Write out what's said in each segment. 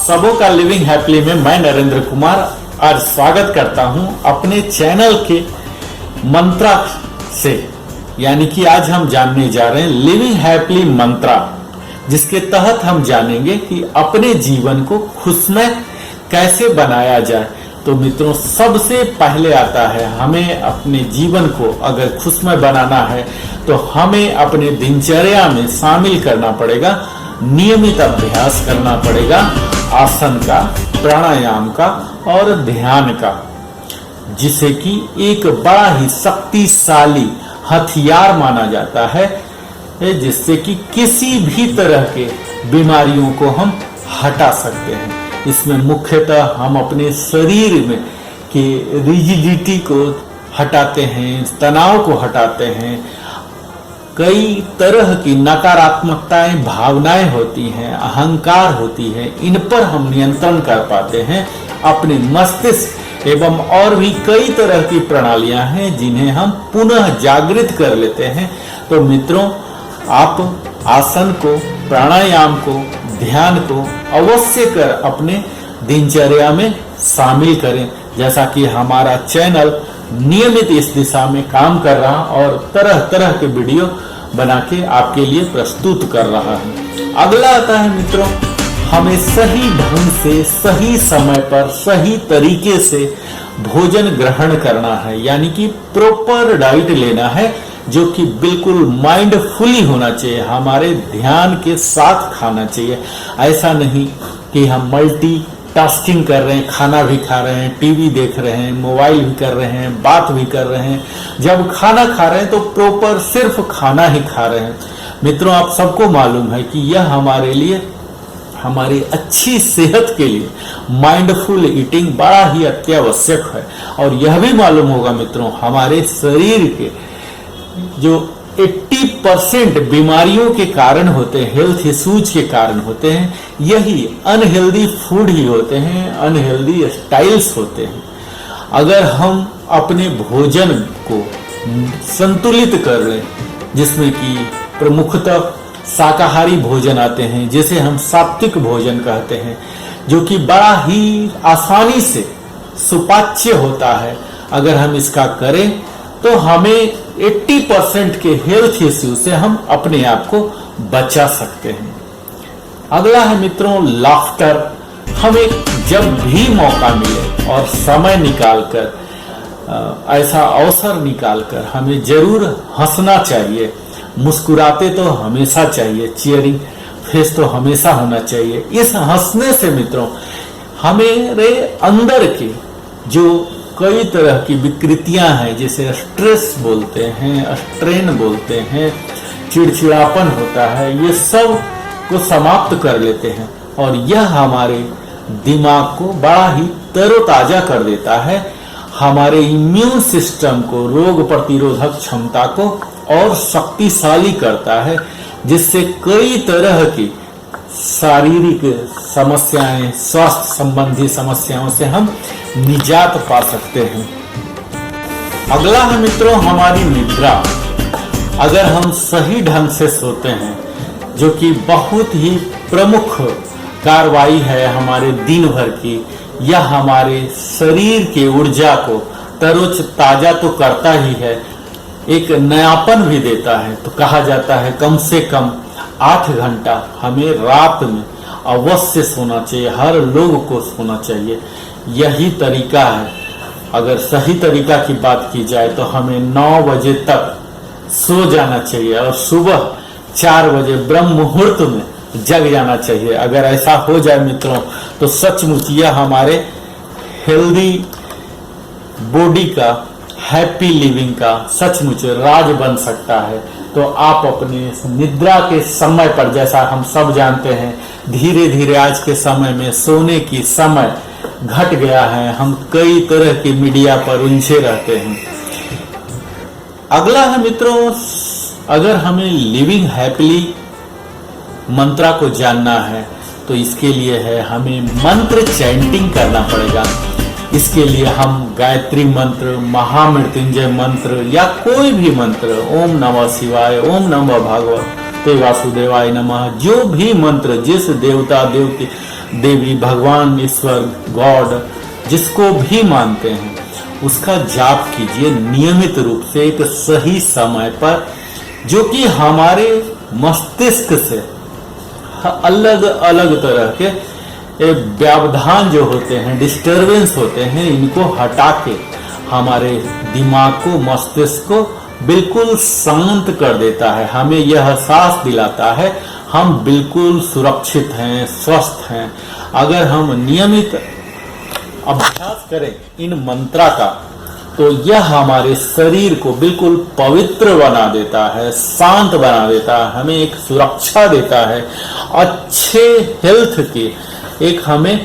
सबों का living happily में मैं नरेंद्र कुमार आज स्वागत करता हूं अपने चैनल के मंत्रा से। यानी कि आज हम जानने जा रहे हैं लिविंग हैप्पीली मंत्रा, जिसके तहत हम जानेंगे कि अपने जीवन को खुशमय कैसे बनाया जाए। तो मित्रों, सबसे पहले आता है हमें अपने जीवन को अगर खुशमय बनाना है तो हमें अपने दिनचर्या में शामिल करना पड़ेगा, नियमित अभ्यास करना पड़ेगा आसन का, प्राणायाम का और ध्यान का, जिसे कि एक बड़ा ही शक्तिशाली हथियार माना जाता है, जिससे कि किसी भी तरह के बीमारियों को हम हटा सकते हैं। इसमें मुख्यतः हम अपने शरीर में के रिजिडिटी को हटाते हैं, तनाव को हटाते हैं। कई तरह की नकारात्मकताएं, भावनाएं होती हैं, अहंकार होती है, इन पर हम नियंत्रण कर पाते हैं। अपने मस्तिष्क एवं और भी कई तरह की प्रणालियां हैं जिन्हें हम पुनः जागृत कर लेते हैं। तो मित्रों, आप आसन को, प्राणायाम को, ध्यान को अवश्य कर अपने दिनचर्या में शामिल करें, जैसा कि हमारा चैनल नियमित इस दिशा में काम कर रहा और तरह तरह के वीडियो बना के आपके लिए प्रस्तुत कर रहा है। अगला आता है मित्रों, हमें सही ढंग से, सही समय पर, सही तरीके से भोजन ग्रहण करना है, यानी कि प्रॉपर डाइट लेना है, जो कि बिल्कुल माइंडफुली होना चाहिए, हमारे ध्यान के साथ खाना चाहिए। ऐसा नहीं कि हम मल्टी टास्किंग कर रहे हैं, खाना भी खा रहे हैं, टीवी देख रहे हैं, मोबाइल भी कर रहे हैं, बात भी कर रहे हैं। जब खाना खा रहे हैं तो प्रॉपर सिर्फ खाना ही खा रहे हैं। मित्रों, आप सबको मालूम है कि यह हमारे लिए, हमारी अच्छी सेहत के लिए माइंडफुल ईटिंग बड़ा ही अत्यावश्यक है। और यह भी मालूम होगा मित्रों, हमारे शरीर के जो 80% बीमारियों के कारण होते हैं, हेल्थ इश्यूज के कारण होते हैं, यही अनहेल्दी फूड ही होते हैं, अनहेल्दी स्टाइल्स होते हैं। अगर हम अपने भोजन को संतुलित कर लें, जिसमें कि प्रमुखतः शाकाहारी भोजन आते हैं, जिसे हम सात्विक भोजन कहते हैं, जो कि बड़ा ही आसानी से सुपाच्य होता है, अगर हम इसका करें तो हमें 80% के हेल्थ इश्यू से हम अपने आप को बचा सकते हैं। अगला है मित्रों लाफ्टर। हमें जब भी मौका मिले और समय निकालकर, ऐसा अवसर निकालकर हमें जरूर हंसना चाहिए। मुस्कुराते तो हमेशा चाहिए, चीयरिंग फेस तो हमेशा होना चाहिए। इस हंसने से मित्रों हमारे अंदर के जो कई तरह की विकृतियां हैं, जैसे स्ट्रेस बोलते हैं, स्ट्रेन बोलते हैं, चिड़चिड़ापन होता है, ये सब को समाप्त कर लेते हैं और यह हमारे दिमाग को बड़ा ही तरोताजा कर देता है, हमारे इम्यून सिस्टम को, रोग प्रतिरोधक क्षमता को और शक्तिशाली करता है, जिससे कई तरह की शारीरिक समस्याएं, स्वास्थ्य संबंधी समस्याओं से हम निजात पा सकते हैं। अगला है मित्रों हमारी निद्रा। अगर हम सही ढंग से सोते हैं, जो कि बहुत ही प्रमुख कार्रवाई है हमारे दिन भर की, यह हमारे शरीर के ऊर्जा को तरोज ताजा तो करता ही है, एक नयापन भी देता है। तो कहा जाता है कम से कम 8 घंटा हमें रात में अवश्य सोना चाहिए, हर लोग को सोना चाहिए। यही तरीका है। अगर सही तरीका की बात की जाए तो हमें 9 बजे तक सो जाना चाहिए और सुबह 4 बजे ब्रह्म मुहूर्त में जग जाना चाहिए। अगर ऐसा हो जाए मित्रों तो सचमुच यह हमारे हेल्दी बॉडी का, हैप्पी लिविंग का सचमुच राज बन सकता है। तो आप अपने निद्रा के समय पर, जैसा हम सब जानते हैं, धीरे धीरे आज के समय में सोने की समय घट गया है, हम कई तरह के मीडिया पर उलझे रहते हैं। अगला है मित्रों, अगर हमें लिविंग हैप्पीली मंत्रा को जानना है तो इसके लिए है हमें मंत्र चैंटिंग करना पड़ेगा। इसके लिए हम गायत्री मंत्र, महामृत्युंजय मंत्र या कोई भी मंत्र, ओम नमः शिवाय, ओम नमः भगवते वासुदेवाय नमः, जो भी मंत्र जिस देवता देवी, भगवान, ईश्वर, गॉड जिसको भी मानते हैं उसका जाप कीजिए नियमित रूप से एक सही समय पर, जो कि हमारे मस्तिष्क से अलग अलग तरह के व्यवधान जो होते हैं, डिस्टरबेंस होते हैं, इनको हटा के हमारे दिमाग को, मस्तिष्क को बिल्कुल शांत कर देता है। हमें यह एहसास दिलाता है हम बिल्कुल सुरक्षित हैं, स्वस्थ हैं। अगर हम नियमित अभ्यास करें इन मंत्रा का तो यह हमारे शरीर को बिल्कुल पवित्र बना देता है, शांत बना देता है, हमें एक सुरक्षा देता है, अच्छे हेल्थ की एक हमें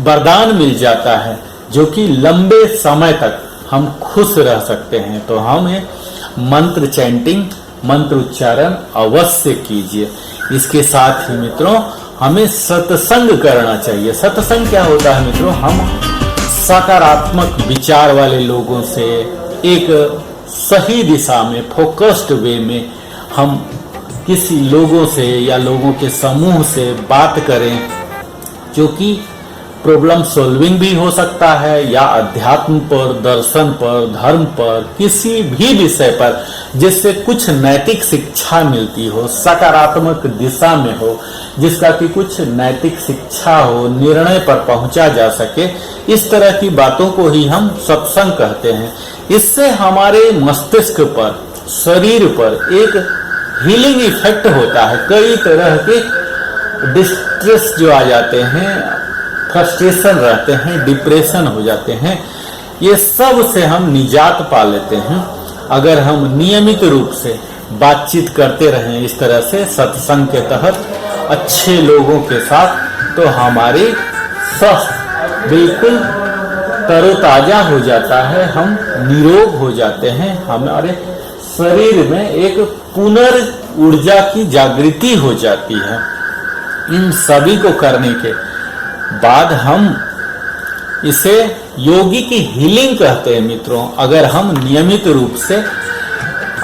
वरदान मिल जाता है, जो कि लंबे समय तक हम खुश रह सकते हैं। तो हमें मंत्र चैंटिंग, मंत्र उच्चारण अवश्य कीजिए। इसके साथ ही मित्रों हमें सत्संग करना चाहिए। सत्संग क्या होता है मित्रों? हम सकारात्मक विचार वाले लोगों से एक सही दिशा में, फोकस्ड वे में हम किसी लोगों से या लोगों के समूह से बात करें, जो कि प्रॉब्लम सॉल्विंग भी हो सकता है या अध्यात्म पर, दर्शन पर, धर्म पर, किसी भी विषय पर जिससे कुछ नैतिक शिक्षा मिलती हो, सकारात्मक दिशा में हो, जिसका कि कुछ नैतिक शिक्षा हो, निर्णय पर पहुंचा जा सके। इस तरह की बातों को ही हम सत्संग कहते हैं। इससे हमारे मस्तिष्क पर, शरीर पर एक हीलिंग इफेक्ट होता है। कई तरह के डिस्ट्रेस जो आ जाते हैं, फ्रस्ट्रेशन रहते हैं, डिप्रेशन हो जाते हैं, ये सब से हम निजात पा लेते हैं अगर हम नियमित रूप से बातचीत करते रहें इस तरह से सत्संग के तहत अच्छे लोगों के साथ। तो हमारी स्वास्थ्य बिल्कुल तरोताजा हो जाता है, हम निरोग हो जाते हैं, हमारे शरीर में एक पुनर्ऊर्जा की जागृति हो जाती है। इन सभी को करने के बाद हम इसे योगी की हीलिंग कहते हैं मित्रों। अगर हम नियमित रूप से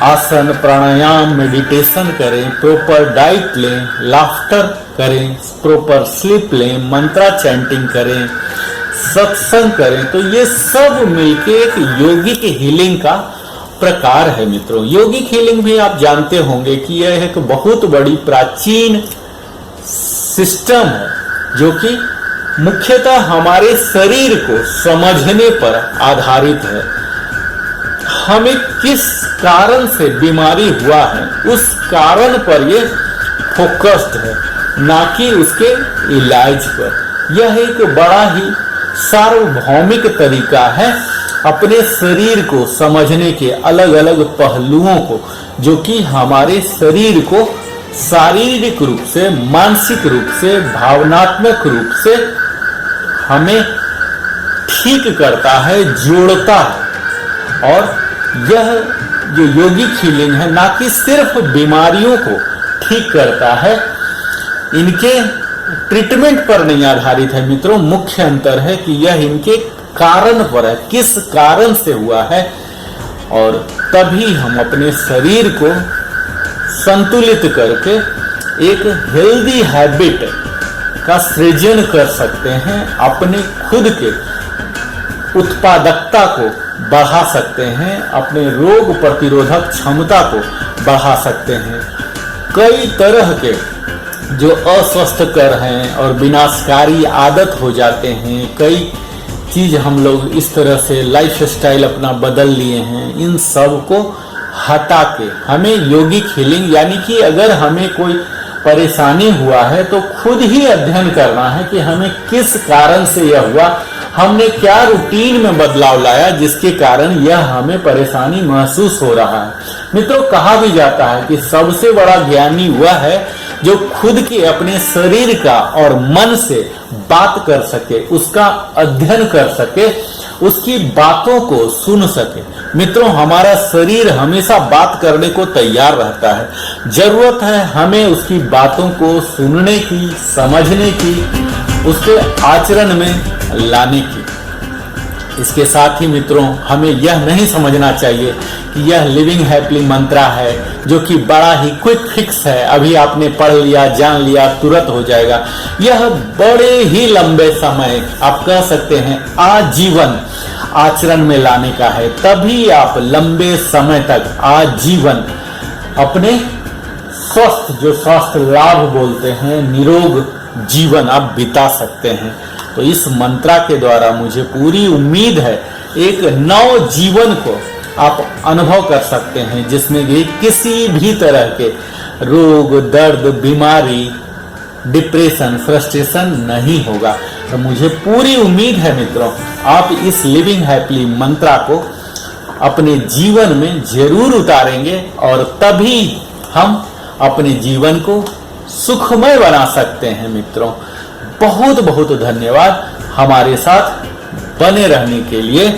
आसन, प्राणायाम, मेडिटेशन करें, प्रॉपर डाइट लें, लाफ्टर करें, प्रॉपर स्लीप लें, मंत्रा चैंटिंग करें, सत्संग करें, तो ये सब मिलके एक योगी की हीलिंग का प्रकार है मित्रों। योगिक हीलिंग भी आप जानते होंगे कि यह एक बहुत बड़ी प्राचीन सिस्टम है, जो कि मुख्यतः हमारे शरीर को समझने पर आधारित है। हमें किस कारण से बीमारी हुआ है उस कारण पर यह फोकस्ड है, ना कि उसके इलाज पर। यह एक बड़ा ही सार्वभौमिक तरीका है अपने शरीर को समझने के, अलग अलग पहलुओं को, जो कि हमारे शरीर को शारीरिक रूप से, मानसिक रूप से, भावनात्मक रूप से हमें ठीक करता है, जोड़ता है। और यह जो योगिक हीलिंग है ना कि सिर्फ बीमारियों को ठीक करता है, इनके ट्रीटमेंट पर नहीं आधारित है मित्रों। मुख्य अंतर है कि यह इनके कारण पर है, किस कारण से हुआ है, और तभी हम अपने शरीर को संतुलित करके एक हेल्दी हैबिट का सृजन कर सकते हैं, अपने खुद के उत्पादकता को बढ़ा सकते हैं, अपने रोग प्रतिरोधक क्षमता को बढ़ा सकते हैं। कई तरह के जो अस्वस्थकर हैं और विनाशकारी आदत हो जाते हैं, कई चीज हम लोग इस तरह से लाइफ स्टाइल अपना बदल लिए हैं, इन सब को हटा के हमें योगिक हीलिंग, यानी कि अगर हमें कोई परेशानी हुआ है तो खुद ही अध्ययन करना है कि हमें किस कारण से यह हुआ, हमने क्या रूटीन में बदलाव लाया जिसके कारण यह हमें परेशानी महसूस हो रहा है। मित्रों, कहा भी जाता है कि सबसे बड़ा ज्ञानी वह है जो खुद के अपने शरीर का और मन से बात कर सके, उसका अध्ययन कर सके, उसकी बातों को सुन सके। मित्रों, हमारा शरीर हमेशा बात करने को तैयार रहता है। जरूरत है हमें उसकी बातों को सुनने की, समझने की, उसके आचरण में लाने की। इसके साथ ही मित्रों, हमें यह नहीं समझना चाहिए कि यह लिविंग हैप्पीली मंत्रा है जो कि बड़ा ही क्विक फिक्स है, अभी आपने पढ़ लिया जान लिया तुरंत हो जाएगा। यह बड़े ही लंबे समय, आप कह सकते हैं आजीवन आचरण में लाने का है, तभी आप लंबे समय तक आजीवन अपने स्वस्थ, जो स्वास्थ्य लाभ बोलते हैं, निरोग जीवन आप बिता सकते हैं। तो इस मंत्रा के द्वारा मुझे पूरी उम्मीद है एक नव जीवन को आप अनुभव कर सकते हैं, जिसमें भी किसी भी तरह के रोग, दर्द, बीमारी, डिप्रेशन, फ्रस्ट्रेशन नहीं होगा। तो मुझे पूरी उम्मीद है मित्रों, आप इस लिविंग हैप्पीली मंत्रा को अपने जीवन में जरूर उतारेंगे और तभी हम अपने जीवन को सुखमय बना सकते हैं। मित्रों, बहुत बहुत धन्यवाद हमारे साथ बने रहने के लिए।